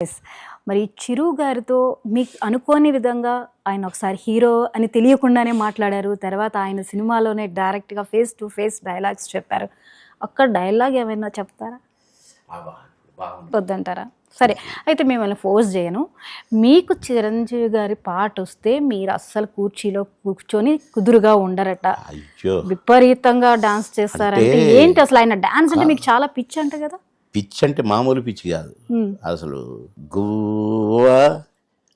Yes. మరి 'చిరు' గారితో మీకు అనుకోని విధంగా ఆయన ఒకసారి హీరో అని తెలియకుండానే మాట్లాడారు. తర్వాత ఆయన సినిమాలోనే డైరెక్ట్‌గా ఫేస్ టు ఫేస్ డైలాగ్స్ చెప్పారు. ఒక్క డైలాగ్ ఏమైనా చెప్తారా? వద్దంటారా? సరే. అయితే మిమ్మల్ని ఫోర్స్ చేయను. మీకు చిరంజీవి గారి పాటొస్తే మీరు అస్సలు కుర్చీలో కూర్చొని కుదురుగా ఉండరట. అయ్యో! విపరీతంగా డాన్స్ చేస్తారంటే అంటే ఏంటి అసలు? ఆయన డాన్స్ అంటే మీకు చాలా పిచ్చి అంట కదా? పిచ్చి అంటే మామూలు పిచ్చి కాదు. అసలు గువ్వా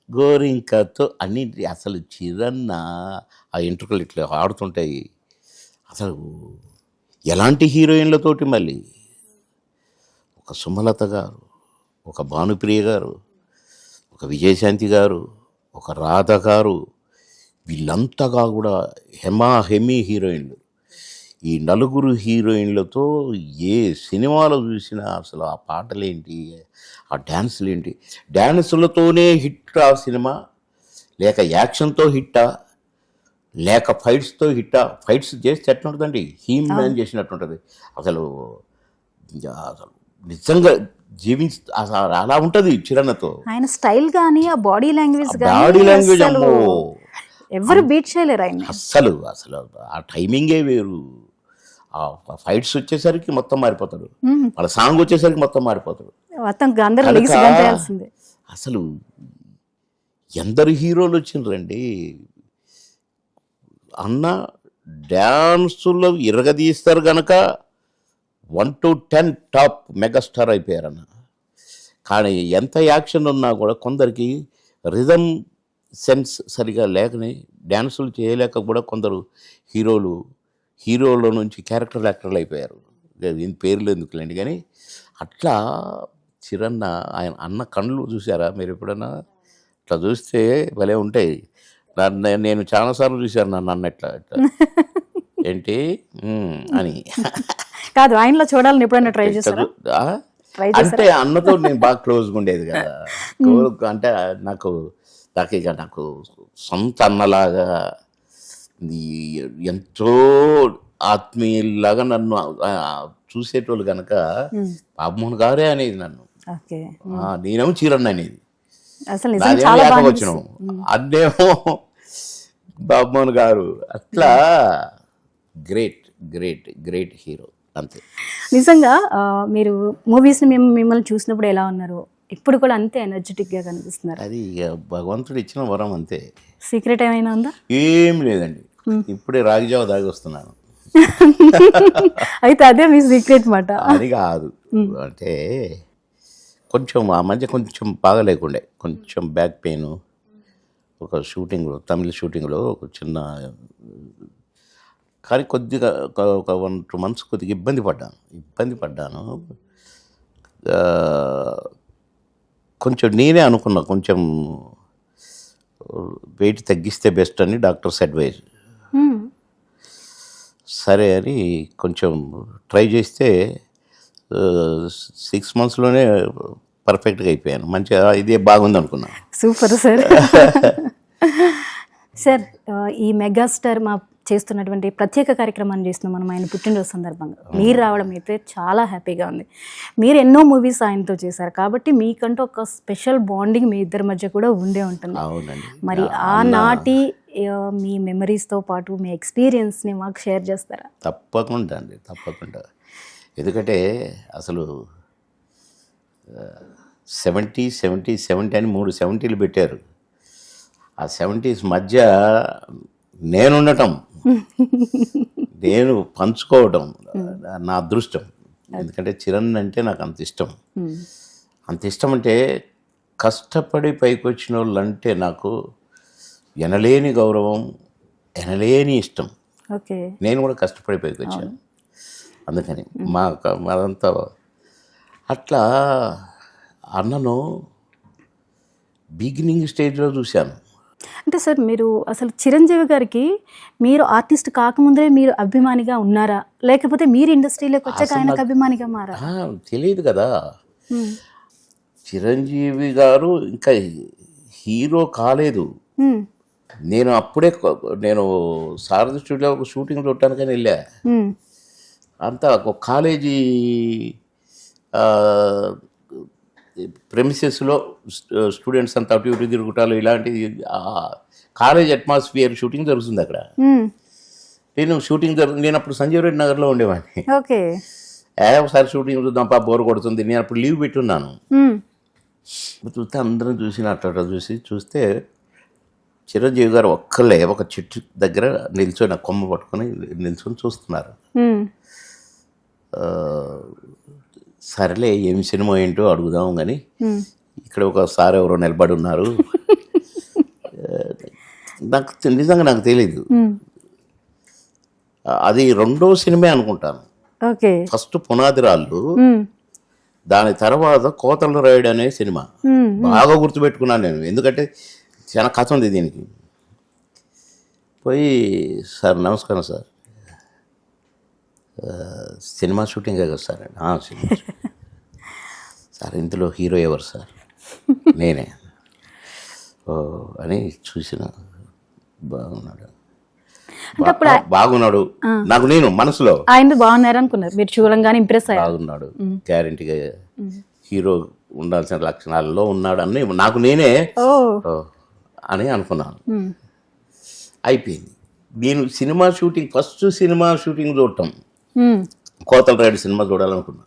గోరింకతో అన్నింటి అసలు చిరన్న ఆ ఎంట్రుకలు ఇట్లా ఆడుతుంటాయి. అసలు ఎలాంటి హీరోయిన్లతోటి మళ్ళీ ఒక సుమలత గారు, ఒక భానుప్రియ గారు, ఒక విజయశాంతి గారు, ఒక రాధ గారు, వీళ్ళంతగా కూడా హెమీ హీరోయిన్లు. ఈ నలుగురు హీరోయిన్లతో ఏ సినిమాలో చూసినా అసలు ఆ పాటలేంటి, ఆ డ్యాన్సులేంటి, డ్యాన్సులతోనే హిట్ ఆ సినిమా, లేక యాక్షన్తో హిట్టా, లేక ఫైట్స్తో హిట్టా. ఫైట్స్ చేస్తే ఎట్లుంటుందండి, హీమ్ మ్యాన్ చేసినట్టు ఉంటుంది. అసలు అసలు నిజంగా అసలు అలా ఉంటుంది చిరణతో. ఆయన స్టైల్ కానీ ఆ బాడీ లాంగ్వేజ్ బాడీ లాంగ్వేజ్ అమ్మో ఎవరు బీట్ చేయలేరు ఆయన. అస్సలు అసలు ఆ టైమింగే వేరు. ఆ ఫైట్స్ వచ్చేసరికి మొత్తం మారిపోతాడు, వాళ్ళ సాంగ్ వచ్చేసరికి మొత్తం మారిపోతాడు. అసలు ఎందరు హీరోలు వచ్చిండ్రండి అన్న. డ్యాన్సులో ఇరగదీస్తారు కనుక 1 to 10 టాప్ మెగాస్టార్ అయిపోయారన్న. కానీ ఎంత యాక్షన్ ఉన్నా కూడా కొందరికి రిథమ్ సెన్స్ సరిగా లేకనే డ్యాన్సులు చేయలేక కూడా కొందరు హీరోలో నుంచి క్యారెక్టర్ యాక్టర్లు అయిపోయారు. దీని పేర్లు ఎందుకులేండి. కానీ అట్లా చిరన్న ఆయన అన్న కళ్ళు చూసారా మీరు ఎప్పుడన్నా? ఇట్లా చూస్తే భలే ఉంటాయి. నేను చాలాసార్లు చూశాను నన్ను అన్న ఇట్లా ఏంటి అని కాదు, ఆయనలో చూడాలని ఎప్పుడైనా ట్రై చేశారా? అంటే అన్నతో నేను బాగా క్లోజ్గా ఉండేది కదా. అంటే నాకు ఇక నాకు సొంత అన్నలాగా ఎంతో ఆత్మీయులాగా నన్ను చూసేటోళ్ళు కనుక బాబుమోహన్ గారే అనేది నన్ను. నేనేమో చీరన్న అనేది, వచ్చిన అన్నేమో బాబుమోహన్ గారు. అట్లా గ్రేట్ గ్రేట్ గ్రేట్ హీరో అంతే. నిజంగా మీరు మూవీస్ని మిమ్మల్ని చూసినప్పుడు ఎలా ఉన్నారు? ఇప్పుడు కూడా అంతే ఎనర్జెటిక్గా కనిపిస్తున్నారు. అది భగవంతుడు ఇచ్చిన వరం అంతే. సీక్రెట్ ఏమైనా ఉందా? ఏం లేదండి, ఇప్పుడే రాగిజావ దాగి వస్తున్నాను. అయితే అదే మీ సీక్రెట్ మాట. అది కాదు, అంటే కొంచెం ఆ మధ్య కొంచెం బాగా లేకుండే, కొంచెం బ్యాక్ పెయిన్. ఒక షూటింగ్లో, తమిళ షూటింగ్లో ఒక చిన్న, కానీ కొద్దిగా ఒక 1-2 months కొద్దిగా ఇబ్బంది పడ్డాను. కొంచెం నేనే అనుకున్నా కొంచెం వెయిట్ తగ్గిస్తే బెస్ట్ అని డాక్టర్స్ అడ్వైజ్. సరే అని కొంచెం ట్రై చేస్తే 6 monthsలోనే పర్ఫెక్ట్గా అయిపోయాను. మంచిగా ఇదే బాగుంది అనుకున్నా. Super sir. సార్, ఈ మెగాస్టార్ మా చేస్తున్నటువంటి ప్రత్యేక కార్యక్రమాన్ని చేస్తున్నాం మనం ఆయన పుట్టినరోజు సందర్భంగా. మీరు రావడం అయితే చాలా హ్యాపీగా ఉంది. మీరు ఎన్నో మూవీస్ ఆయనతో చేశారు కాబట్టి మీకంటూ ఒక స్పెషల్ బాండింగ్ మీ ఇద్దరి మధ్య కూడా ఉండే ఉంటుంది. మరి ఆనాటి మీ మెమరీస్తో పాటు మీ ఎక్స్పీరియన్స్ని మాకు షేర్ చేస్తారా? తప్పకుండా అండి, తప్పకుండా. ఎందుకంటే అసలు 70, 70, 70 అని 3 70s పెట్టారు. ఆ 70s మధ్య నేనుండటం, నేను పంచుకోవడం నా అదృష్టం. ఎందుకంటే చిరణ్ అంటే నాకు అంత ఇష్టం అంటే కష్టపడి పైకి వచ్చిన వాళ్ళు అంటే నాకు ఎనలేని గౌరవం, ఎనలేని ఇష్టం. నేను కూడా కష్టపడి పైకి వచ్చాను. అందుకని మాదంతా అట్లా. అన్నను బిగినింగ్ స్టేజ్లో చూశాను. అంటే సార్, మీరు అసలు చిరంజీవి గారికి మీరు ఆర్టిస్ట్ కాకముందే మీరు అభిమానిగా ఉన్నారా, లేకపోతే మీరు ఇండస్ట్రీలోకి వచ్చాక ఆయనకు అభిమానిగా మారా? తెలియదు కదా. చిరంజీవి గారు ఇంకా హీరో కాలేదు. నేను అప్పుడే సారథి స్టూడియోలో ఒక షూటింగ్ చూడటానికని వెళ్ళా. అంతా ఒక కాలేజీ ప్రెమిసెస్లో స్టూడెంట్స్ అంతా అటు ఇటు తిరుగుతారు, ఇలాంటి కాలేజ్ అట్మాస్ఫియర్ షూటింగ్ జరుగుతుంది అక్కడ. నేను నేను అప్పుడు సంజీవ్ రెడ్డి నగర్లో ఉండేవాడిని. ఓకే. ఒకసారి షూటింగ్ చూద్దాంపా, బోర్ కొడుతుంది. నేను అప్పుడు లీవ్ పెట్టున్నాను. చూస్తే అందరం చూస్తే చిరంజీవి గారు ఒక్కళ్ళే ఒక చెట్టు దగ్గర నిల్చొని కొమ్మ పట్టుకొని నిల్చొని చూస్తున్నారు. సరేలే ఏం సినిమా ఏంటో అడుగుదాం కానీ ఇక్కడ ఒక సార్ ఎవరో నిలబడి ఉన్నారు. నిజంగా నాకు తెలీదు. అది రెండో సినిమా అనుకుంటాను. ఫస్ట్ పునాది రాళ్ళు, దాని తర్వాత కోతల రాయుడు అనే సినిమా. బాగా గుర్తుపెట్టుకున్నాను నేను, ఎందుకంటే చాలా కథ ఉంది దీనికి. పోయి సార్ నమస్కారం సార్, సినిమా షూటింగే కదా సార్? సినిమా సార్, ఇందులో హీరో ఎవరు సార్? నేనే. అని చూసిన, బాగున్నాడు నాకు, నేను మనసులో ఆయన బాగున్నారు అనుకున్నారు, మీరు చూడంగానే ఇంప్రెస్ అయ్యారు. బాగున్నాడు, గ్యారెంటీగా హీరో ఉండాల్సిన లక్షణాలలో ఉన్నాడు అని నాకు నేనే అని అనుకున్నాను. అయిపోయింది. నేను cinema shooting, first cinema shooting చూడటం కోతల రాయుడు సినిమా చూడాలనుకున్నా.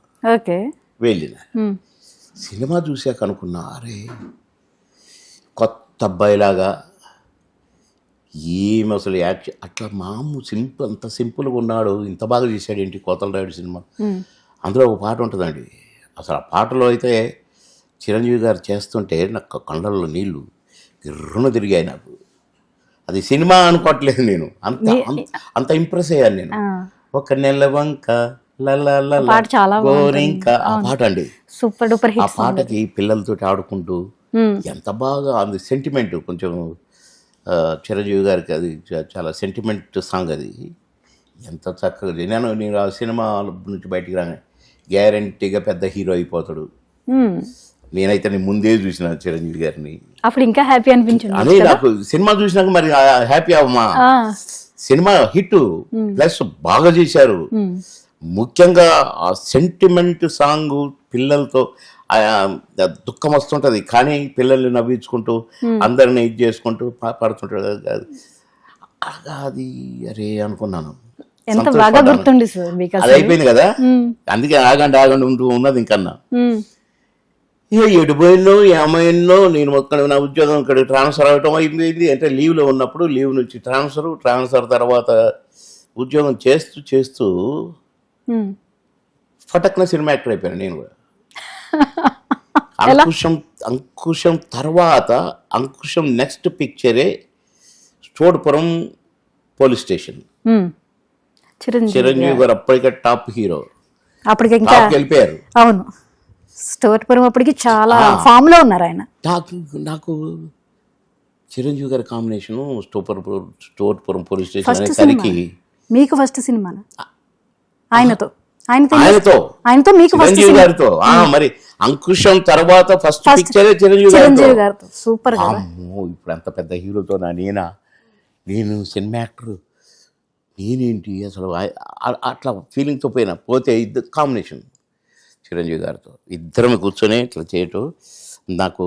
వెళ్ళిన సినిమా చూసాక అనుకున్నా, అరే కొత్త అబ్బాయిలాగా ఏమి అసలు యాక్షన్, అట్లా అంత సింపుల్గా ఉన్నాడు, ఇంత బాగా చేశాడు ఏంటి కోతల రాయుడు సినిమా. అందులో ఒక పాట ఉంటుందండి, అసలు ఆ పాటలో అయితే చిరంజీవి గారు చేస్తుంటే నాకు కళ్ళల్లో నీళ్లు గిర్రున తిరిగాయి. నాకు అది సినిమా అనుకోవట్లేదు నేను, అంత ఇంప్రెస్ అయ్యాను నేను. ఒక నెల వంక గోరింక, ఆ పాట అండి సూపర్ డూపర్ హిట్. ఆ పాటకి పిల్లలతో ఆడుకుంటూ ఎంత బాగా అది సెంటిమెంట్, కొంచెం చిరంజీవి గారికి అది చాలా సెంటిమెంట్ సాంగ్. అది ఎంత చక్కగా నేను ఆ సినిమా నుంచి బయటికి రాగానే గ్యారంటీగా పెద్ద హీరో అయిపోతాడు. నేనైతే నేను ముందే చూసిన చిరంజీవి గారిని, అప్పుడు ఇంకా హ్యాపీ అనిపించింది. అదే నాకు సినిమా చూసినాక మరి హ్యాపీ అవ్వమా. సినిమా హిట్ ప్లస్ బాగా చేశారు. ముఖ్యంగా ఆ సెంటిమెంట్ సాంగ్ పిల్లలతో దుఃఖం వస్తుంటది, కానీ పిల్లల్ని నవ్వించుకుంటూ అందరిని ఇది చేసుకుంటూ పడుతుంటాడు. అది అరే అనుకున్నాను, ఎంత బాగా గుర్తుండి సార్ మీకు. అది అయిపోయింది కదా, అందుకే ఆగండి ఉంటూ ఉన్నది ఇంకన్నా. ఇక ఎడిపోయినో ఏమైనో నేను ఒక్కడ నా ఉద్యోగం ఇక్కడ ట్రాన్స్ఫర్ అవ్వటం అయిపోయింది. అంటే లీవ్లో ఉన్నప్పుడు లీవ్ నుంచి ట్రాన్స్ఫర్ తర్వాత ఉద్యోగం చేస్తూ ఫటక్న సినిమా యాక్టర్ అయిపోయాను నేను కూడా. అంకుశం తర్వాత Ankusam next పిక్చరే స్టోడ్పురం police station. Chiranjeevi గారు అప్పటికే టాప్ హీరో, అప్పటికే వెళ్ళిపోయారు. అవును, స్టోర్పురం అప్పటికి చాలా ఫామ్ లో ఉన్నారు ఆయన. నాకు చిరంజీవి గారి కాంబినేషన్ స్టోర్పురం పోలీస్ స్టేషన్ అనేసరికి మీకు ఫస్ట్ సినిమా ఆయనతో మీకు చిరంజీవి గారితో. మరి అంకుశం తర్వాత ఫస్ట్ పిక్చరే చిరంజీవి గారితో. సూపర్. ఇప్పుడు అంత పెద్ద హీరోతో నేను సినిమా యాక్టర్ నేనేంటి అసలు, అట్లా ఫీలింగ్తో పోతే ఇద్దరు కాంబినేషన్ చిరంజీవి గారితో ఇద్దరం కూర్చొని ఇట్లా చేయటం నాకు